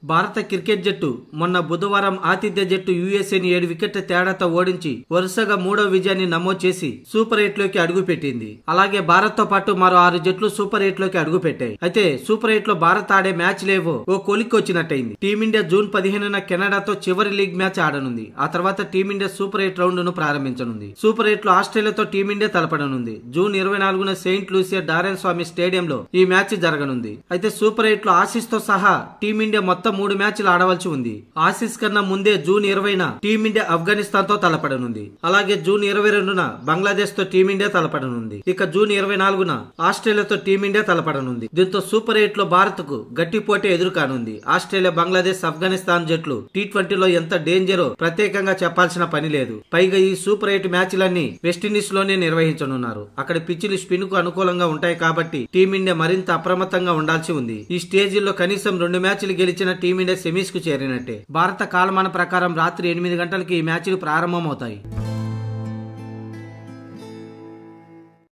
భారత క్రికెట్ జట్టు మొన్న బుధవారం ఆతిథ్య జట్టు యుఎస్ఏని 7 వికెట్ల తేడాతో ఓడించి వరుసగా 3వ విజయాన్ని నమోదు చేసి సూపర్ 8 లోకి అడుగుపెట్టింది. అలాగే భారత్ తో పాటు మరో 6 జట్లు సూపర్ 8 లోకి అడుగుపెట్టాయి. అయితే సూపర్ 8 లో భారత్ ఆడే మ్యాచ్ లేవో ఓ కొలిక్కి వచ్చినట్టయింది. టీమిండియా జూన్ 15న కెనడాతో చివరి లీగ్ మ్యాచ్ ఆడనుంది. ఆ తర్వాత టీమిండియా సూపర్ 8 రౌండ్ ను ప్రారంభించనుంది. సూపర్ 8 లో ఆస్ట్రేలియాతో టీమిండియా తలపడనుంది. జూన్ 24న సెయింట్ లూసియా డారెన్ స్వామి స్టేడియంలో ఈ మ్యాచ్ జరగనుంది. అయితే సూపర్ 8 లో ఆసీస్ తో సహా టీమిండియా మొత్తం 3 మ్యాచ్లు ఆడవలసి ఉంది. ఆసీస్ కన్నా ముందే జూన్ 20న టీమిండియా ఆఫ్ఘనిస్తాన్ తో తలపడనుంది. అలాగే జూన్ 22న బంగ్లాదేశ్ తో టీమిండియా తలపడనుంది. ఇక జూన్ 24న ఆస్ట్రేలియాతో టీమిండియా తలపడనుంది. దీంతో సూపర్ 8 లో భారత్ కు గట్టి పోటీ ఎదురుకానుంది. ఆస్ట్రేలియా, బంగ్లాదేశ్, ఆఫ్ఘనిస్తాన్ జట్లు టీ20లో ఎంత డేంజరో ప్రత్యేకంగా చెప్పాల్సిన పని లేదు. పైగా ఈ సూపర్ 8 మ్యాచ్లన్నీ వెస్టిండీస్ లోనే నిర్వహించనున్నారు. అక్కడ పిచ్చిలు స్పిన్ కు అనుకూలంగా ఉంటాయి కాబట్టి టీమిండియా మరింత అప్రమత్తంగా ఉండాల్సి ఉంది. ఈ స్టేజీల్లో కనీసం 2 మ్యాచ్లు గెలిచిన టీమిండియా సెమీస్ కు చేరినట్టే. భారత కాలమాన ప్రకారం రాత్రి 8 గంటలకి ఈ మ్యాచ్లు ప్రారంభమవుతాయి.